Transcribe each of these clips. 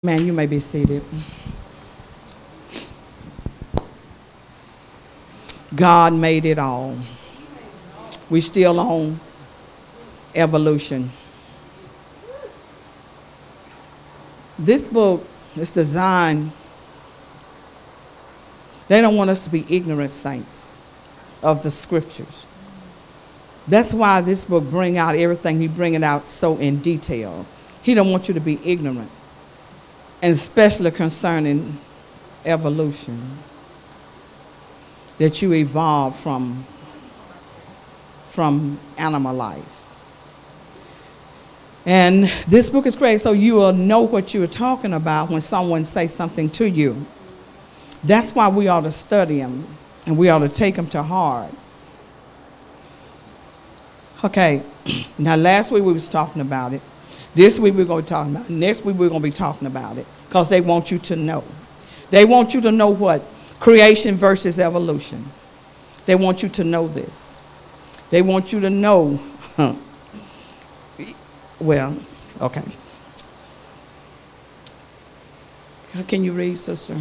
Man, you may be seated. God made it all. We still on evolution. This book is designed, they don't want us to be ignorant saints of the scriptures. That's why this book bring out everything he bring it out so in detail. He don't want you to be ignorant. And especially concerning evolution, that you evolve from animal life. And this book is great, so you will know what you are talking about when someone says something to you. That's why we ought to study them, and we ought to take them to heart. Okay, now last week we was talking about it. This week we're going to be talking about it. Next week we're going to be talking about it because they want you to know. They want you to know what? Creation versus evolution. They want you to know this. They want you to know. Well, okay. Can you read, sister?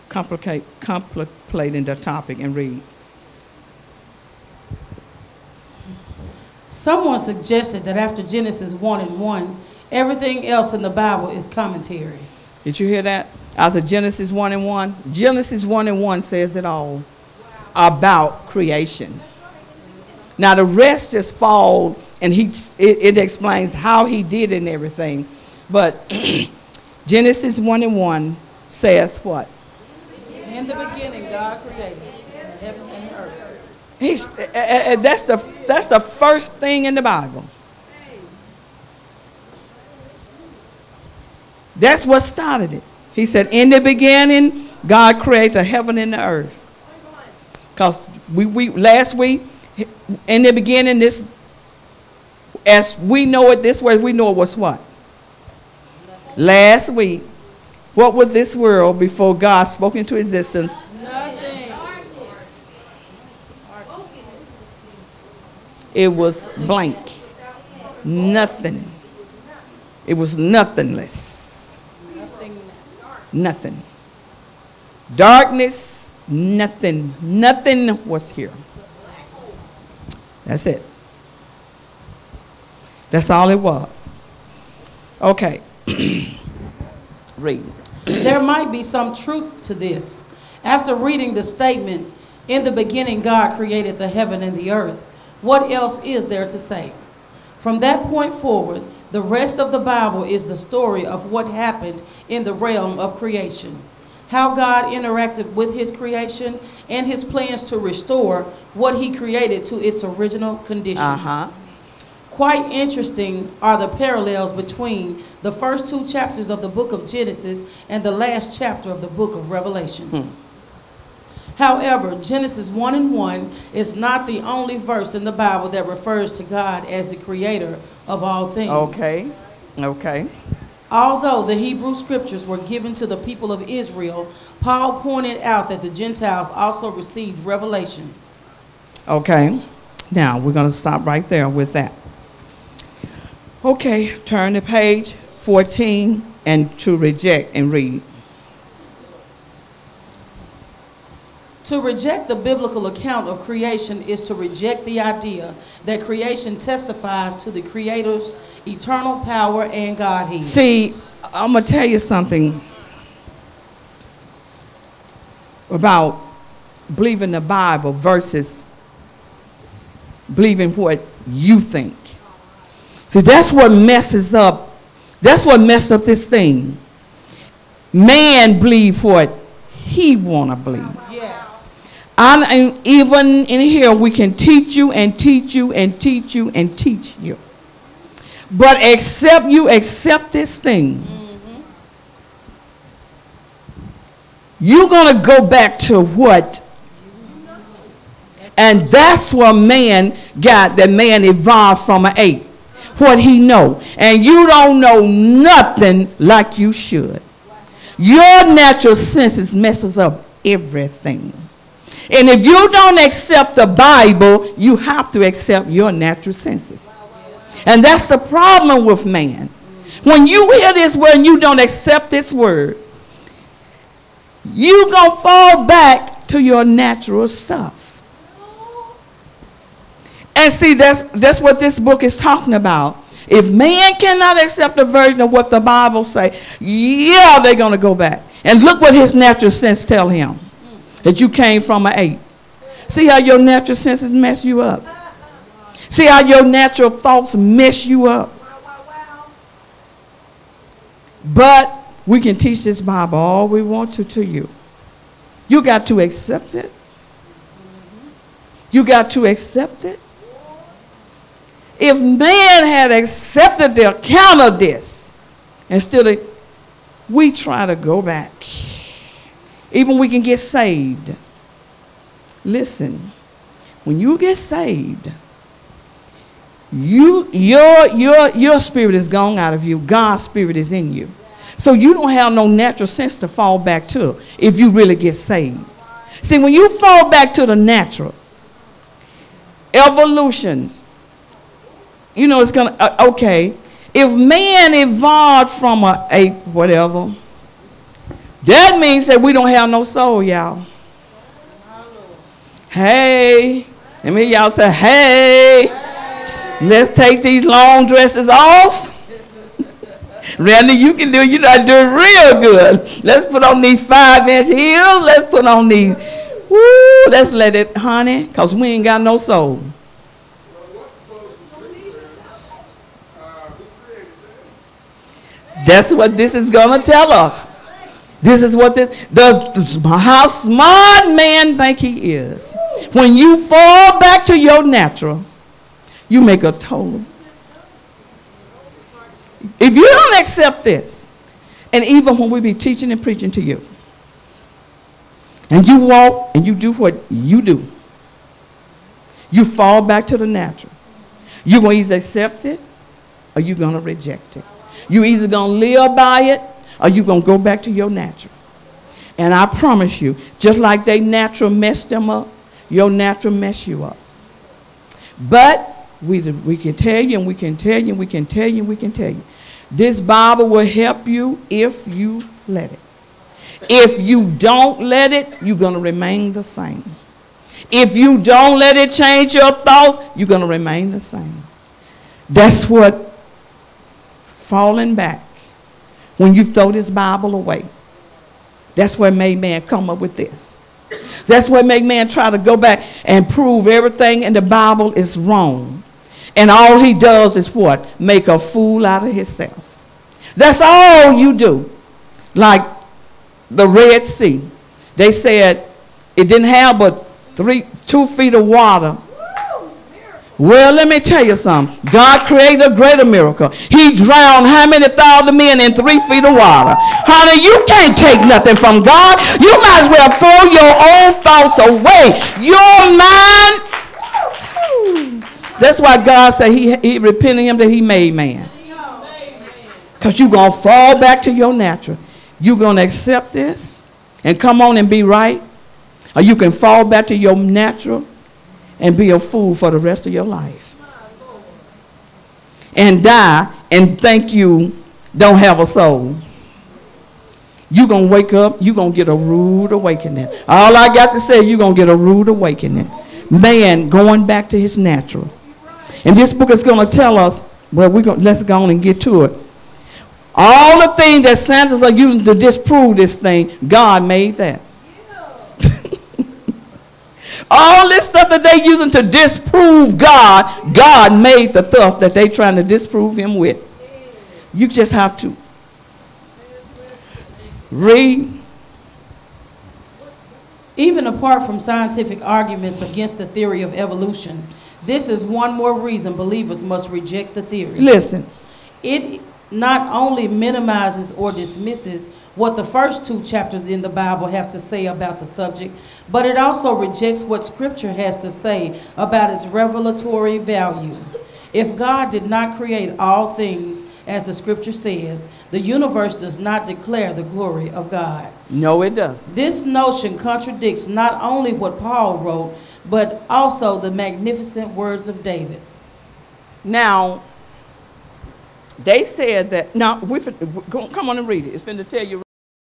Contemplating the topic and read. Someone suggested that after Genesis 1:1, everything else in the Bible is commentary. Did you hear that? After Genesis 1:1, Genesis 1:1 says it all about creation. Now the rest just fall, and it explains how he did it and everything. But Genesis 1:1 says what? In the beginning, God created heaven and earth. That's the first thing in the Bible. That's what started it. He said, in the beginning, God created the heaven and the earth. Because we last week, in the beginning, this, as we know it this way, we know it was what? Last week, what was this world before God spoke into existence? It was blank. Nothing. It was nothingness. Nothing. Darkness, nothing. Nothing was here. That's it. That's all it was. Okay. Read. There might be some truth to this. After reading the statement, in the beginning God created the heaven and the earth, what else is there to say? From that point forward, the rest of the Bible is the story of what happened in the realm of creation, how God interacted with his creation, and his plans to restore what he created to its original condition. Quite interesting are the parallels between the first two chapters of the book of Genesis and the last chapter of the book of Revelation. However, Genesis 1:1 is not the only verse in the Bible that refers to God as the creator of all things. Okay. Although the Hebrew scriptures were given to the people of Israel, Paul pointed out that the Gentiles also received revelation. Okay. Now, we're going to stop right there with that. Okay, turn to page 14 and to reject and read. To reject the biblical account of creation is to reject the idea that creation testifies to the Creator's eternal power and Godhead. See, I'm going to tell you something about believing the Bible versus believing what you think. See, that's what messes up. That's what messed up this thing. Man believe what he want to believe. And even in here, we can teach you and teach you and teach you and teach you. But except you accept this thing, you're going to go back to what? And that's what man got, that man evolved from an ape. What he know. And you don't know nothing like you should. Your natural senses messes up everything. And if you don't accept the Bible, you have to accept your natural senses. And that's the problem with man. When you hear this word and you don't accept this word, you're going to fall back to your natural stuff. And see, that's what this book is talking about. If man cannot accept a version of what the Bible say, yeah, they're going to go back. And look what his natural sense tell him. That you came from an ape. See how your natural senses mess you up. See how your natural thoughts mess you up. But we can teach this Bible all we want to you. You got to accept it. You got to accept it. If man had accepted the account of this, instead of we try to go back, even we can get saved. Listen, when you get saved, your spirit is gone out of you. God's spirit is in you. So you don't have no natural sense to fall back to if you really get saved. See, when you fall back to the natural, evolution, you know, it's going to, okay, if man evolved from a ape, whatever, that means that we don't have no soul, y'all. Hey, let me y'all say, hey, let's take these long dresses off. Randy, you can do, you know, do it real good. Let's put on these 5-inch heels. Let's put on these, woo, let's let it, honey, because we ain't got no soul. That's what this is going to tell us. This is what how smart man think he is. When you fall back to your natural, you make a total. If you don't accept this, and even when we be teaching and preaching to you, and you walk and you do what you do, you fall back to the natural. You're going to either accept it or you're going to reject it. You're either going to live by it or you're going to go back to your natural. And I promise you, just like they natural messed them up, your natural mess you up. But we can tell you, and we can tell you, and we can tell you, and we can tell you. This Bible will help you if you let it. If you don't let it, you're going to remain the same. If you don't let it change your thoughts, you're going to remain the same. That's what falling back when you throw this Bible away. That's what made man come up with this. That's what made man try to go back and prove everything in the Bible is wrong. And all he does is what? Make a fool out of himself. That's all you do. Like the Red Sea. They said it didn't have but 2 feet of water. Well, let me tell you something. God created a greater miracle. He drowned how many thousand men in 3 feet of water? Honey, you can't take nothing from God. You might as well throw your own thoughts away. Your mind. That's why God said he repented him that he made man. Because you're going to fall back to your natural. You're going to accept this and come on and be right. Or you can fall back to your natural and be a fool for the rest of your life. And die and think you don't have a soul. You're going to wake up, you're going to get a rude awakening. All I got to say, you're going to get a rude awakening. Man going back to his natural. And this book is going to tell us, well, let's go on and get to it. All the things that scientists are using to disprove this thing, God made that. All this stuff that they're using to disprove God, God made the stuff that they're trying to disprove him with. You just have to read. Even apart from scientific arguments against the theory of evolution, this is one more reason believers must reject the theory. Listen. It not only minimizes or dismisses what the first 2 chapters in the Bible have to say about the subject, but it also rejects what Scripture has to say about its revelatory value. If God did not create all things, as the Scripture says, the universe does not declare the glory of God. No, it doesn't. This notion contradicts not only what Paul wrote, but also the magnificent words of David. Now, They said that, no, come on and read it. It's finna tell you